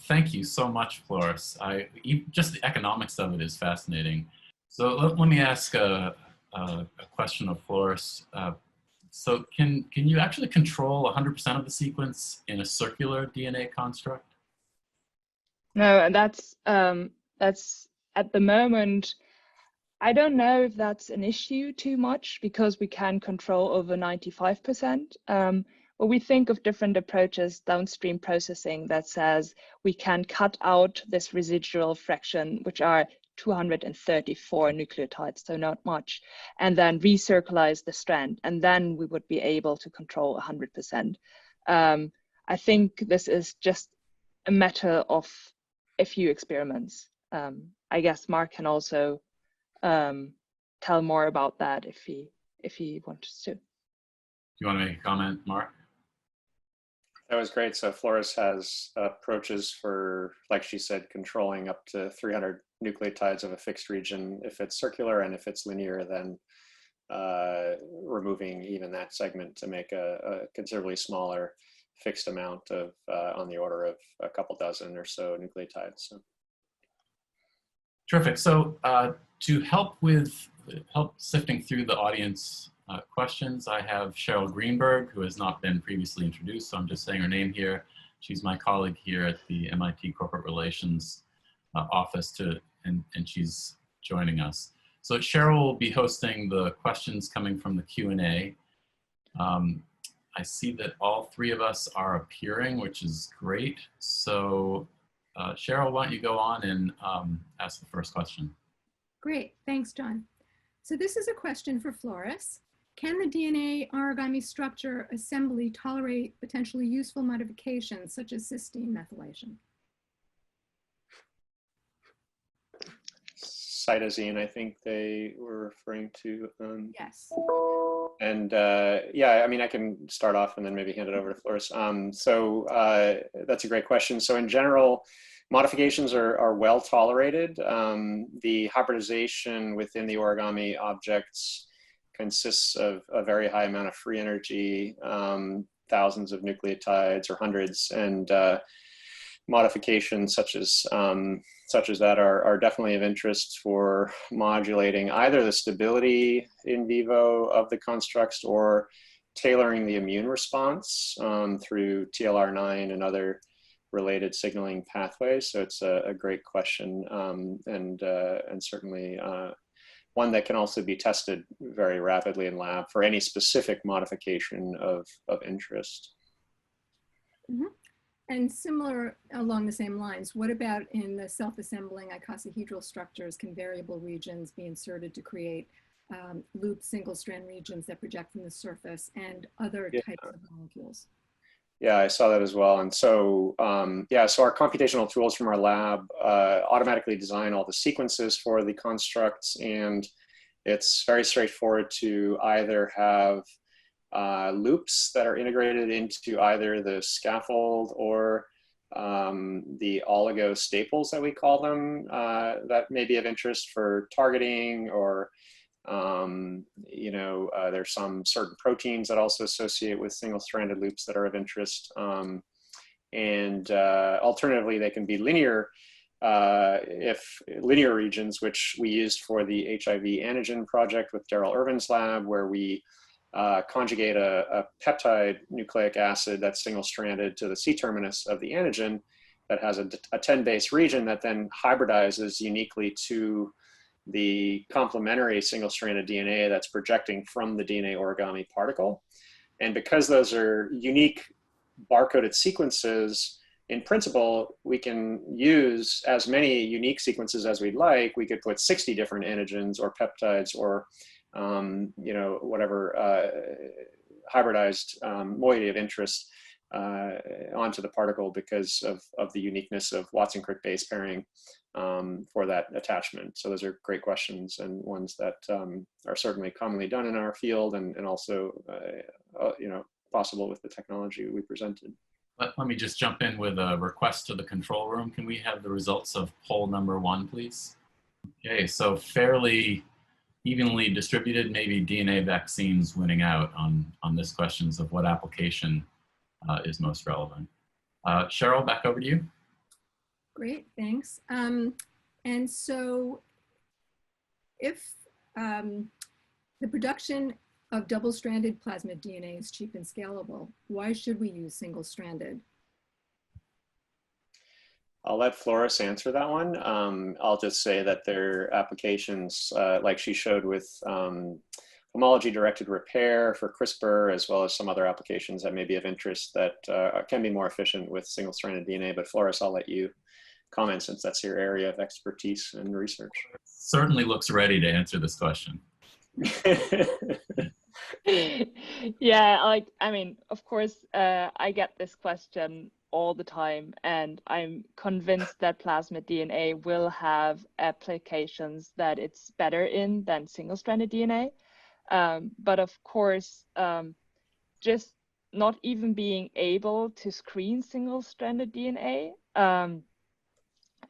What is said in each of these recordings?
thank you so much, Floris. Just the economics of it is fascinating. So let me ask a question of Floris. So can you actually control 100% of the sequence in a circular DNA construct? No, and that's at the moment, I don't know if that's an issue too much because we can control over 95%. But we think of different approaches, downstream processing, that says we can cut out this residual fraction, which are 234 nucleotides, so not much, and then recircularize the strand, and then we would be able to control 100%. I think this is just a matter of a few experiments. I guess Mark can also tell more about that if he wants to. Do you want to make a comment, Mark? That was great. So Floris has approaches for, like she said, controlling up to 300 nucleotides of a fixed region if it's circular, and if it's linear, then removing even that segment to make a considerably smaller fixed amount of on the order of a couple dozen or so nucleotides. So. Terrific. So to help sifting through the audience questions, I have Cheryl Greenberg, who has not been previously introduced, so I'm just saying her name here. She's my colleague here at the MIT Corporate Relations office, and she's joining us. So Cheryl will be hosting the questions coming from the Q&A. I see that all three of us are appearing, which is great. So Cheryl, why don't you go on and ask the first question? Great, thanks, John. So this is a question for Floris. Can the DNA origami structure assembly tolerate potentially useful modifications such as cysteine methylation? Cytosine, I think they were referring to. Yes. And yeah, I mean, I can start off and then maybe hand it over to Floris. So that's a great question. So in general, modifications are well tolerated. The hybridization within the origami objects consists of a very high amount of free energy, thousands of nucleotides or hundreds, and modifications such as that are definitely of interest for modulating either the stability in vivo of the constructs or tailoring the immune response through TLR9 and other related signaling pathways. So it's a great question, and certainly one that can also be tested very rapidly in lab for any specific modification of interest. Mm-hmm. And similar along the same lines, what about in the self-assembling icosahedral structures? Can variable regions be inserted to create loop single-strand regions that project from the surface and other types of molecules? Yeah, I saw that as well. And so, yeah, so our computational tools from our lab automatically design all the sequences for the constructs, and it's very straightforward to either have loops that are integrated into either the scaffold or the oligo staples that we call them, that may be of interest for targeting, or you know, there's some certain proteins that also associate with single-stranded loops that are of interest. And alternatively, they can be linear, if linear regions, which we used for the HIV antigen project with Daryl Irvin's lab, where we conjugate a peptide nucleic acid that's single-stranded to the C-terminus of the antigen that has a 10 base region that then hybridizes uniquely to the complementary single-stranded DNA that's projecting from the DNA origami particle. And because those are unique barcoded sequences, in principle, we can use as many unique sequences as we'd like. We could put 60 different antigens or peptides or you know, whatever hybridized moiety of interest onto the particle because of the uniqueness of Watson-Crick base pairing for that attachment. So those are great questions, and ones that are certainly commonly done in our field, and also you know, possible with the technology we presented. Let me just jump in with a request to the control room. Can we have the results of poll number 1, please? Okay, so fairly evenly distributed, maybe DNA vaccines winning out on this questions of what application is most relevant. Cheryl, back over to you. Great, thanks. And so if the production of double-stranded plasmid DNA is cheap and scalable, why should we use single-stranded? I'll let Floris answer that one. I'll just say that there are applications like she showed with homology-directed repair for CRISPR, as well as some other applications that may be of interest that can be more efficient with single-stranded DNA. But Floris, I'll let you comment since that's your area of expertise and research. Certainly looks ready to answer this question. Yeah, like, I mean, of course, I get this question all the time, and I'm convinced that plasmid DNA will have applications that it's better in than single-stranded DNA. But of course, just not even being able to screen single-stranded DNA,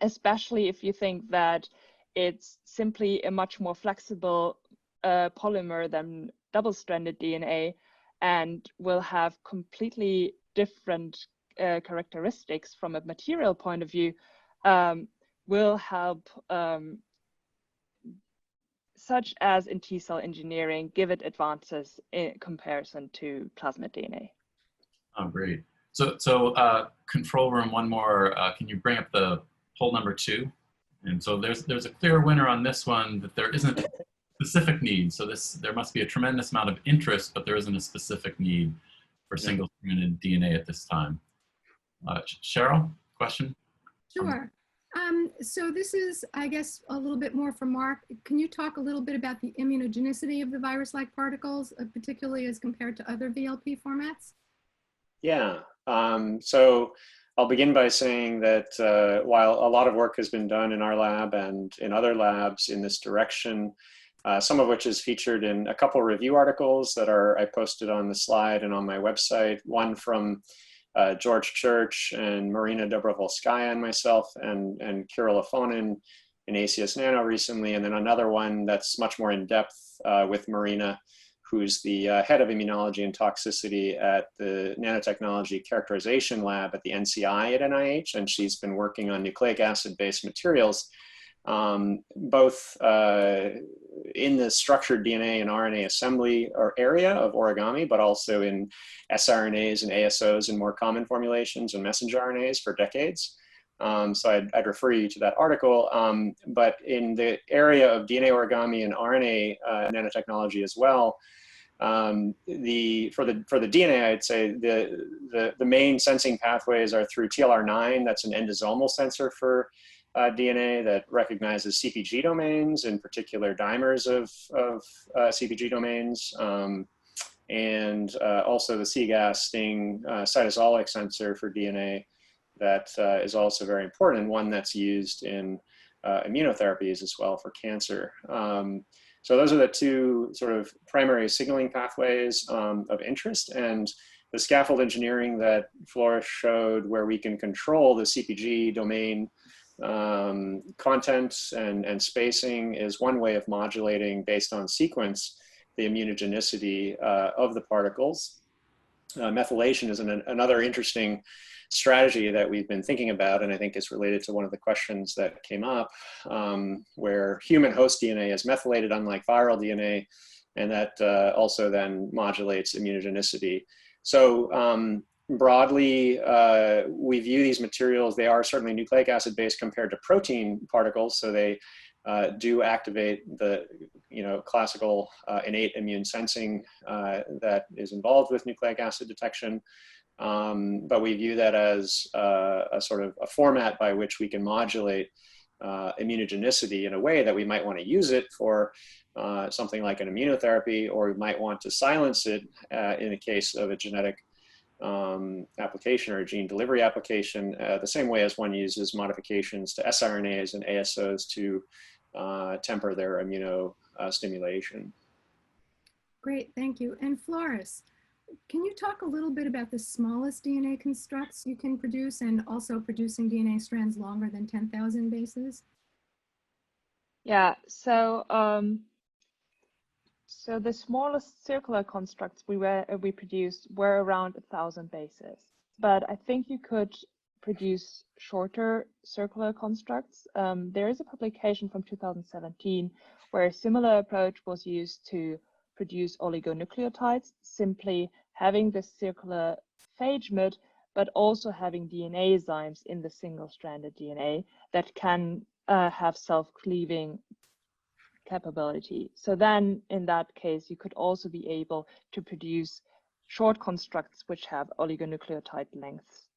especially if you think that it's simply a much more flexible polymer than double-stranded DNA and will have completely different characteristics from a material point of view, will help, such as in T-cell engineering, give it advances in comparison to plasmid DNA. Oh, great. So control room, one more. Can you bring up the poll number 2? And so there's a clear winner on this one, that there isn't a specific need. So there must be a tremendous amount of interest, but there isn't a specific need for single-stranded DNA at this time. Cheryl, question? Sure. So this is, I guess, a little bit more for Mark. Can you talk a little bit about the immunogenicity of the virus-like particles, particularly as compared to other VLP formats? Yeah, so I'll begin by saying that while a lot of work has been done in our lab and in other labs in this direction, some of which is featured in a couple review articles that I posted on the slide and on my website, one from George Church and Marina Dobrovolskaya and myself and Kirill Afonin in ACS Nano recently, and then another one that's much more in depth with Marina, who's the head of immunology and toxicity at the Nanotechnology Characterization Lab at the NCI at NIH, and she's been working on nucleic acid-based materials, both in the structured DNA and RNA assembly or area of origami, but also in sRNAs and ASOs and more common formulations and messenger RNAs for decades. So I'd refer you to that article. But in the area of DNA origami and RNA nanotechnology as well, for the DNA, I'd say the main sensing pathways are through TLR9. That's an endosomal sensor for DNA that recognizes CpG domains, in particular dimers of CpG domains, and also the cGAS-STING cytosolic sensor for DNA that is also very important, and one that's used in immunotherapies as well for cancer. So those are the two sort of primary signaling pathways of interest, and the scaffold engineering that Floris showed, where we can control the CpG domain content and spacing, is one way of modulating based on sequence the immunogenicity of the particles. Methylation is another interesting strategy that we've been thinking about, and I think is related to one of the questions that came up, where human host DNA is methylated unlike viral DNA, and that also then modulates immunogenicity. So broadly, we view these materials, they are certainly nucleic acid based compared to protein particles, so they do activate the classical innate immune sensing that is involved with nucleic acid detection. But we view that as a sort of a format by which we can modulate immunogenicity in a way that we might want to use it for something like an immunotherapy, or we might want to silence it in the case of a genetic application or a gene delivery application, the same way as one uses modifications to sRNAs and ASOs to temper their immunostimulation. Great, thank you. And Floris, can you talk a little bit about the smallest DNA constructs you can produce, and also producing DNA strands longer than 10,000 bases? Yeah, so so the smallest circular constructs we produced were around 1,000 bases, but I think you could produce shorter circular constructs. There is a publication from 2017 where a similar approach was used to produce oligonucleotides, simply having the circular phage mode, but also having DNA enzymes in the single-stranded DNA that can have self-cleaving capability. So then in that case, you could also be able to produce short constructs which have oligonucleotide lengths.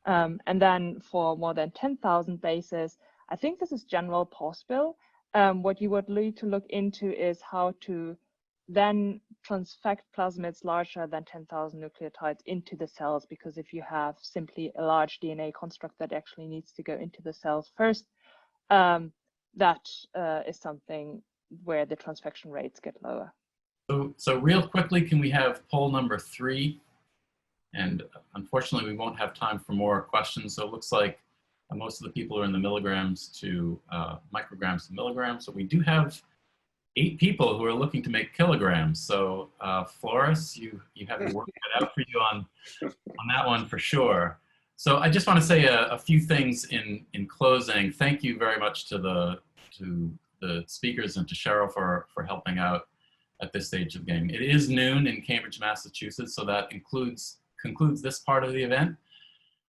And then for more than 10,000 bases, I think this is general possible. What you would need to look into is how to then transfect plasmids larger than 10,000 nucleotides into the cells, because if you have simply a large DNA construct that actually needs to go into the cells first, that is something where the transfection rates get lower. So real quickly, can we have poll number 3? And unfortunately, we won't have time for more questions. So it looks like most of the people are in the milligrams to micrograms to milligrams. So we do have 8 people who are looking to make kilograms. So Floris, you have your work cut out for you on that one for sure. So I just want to say a few things in closing. Thank you very much to the speakers and to Cheryl for helping out at this stage of the game. It is noon in Cambridge, Massachusetts, so that concludes this part of the event.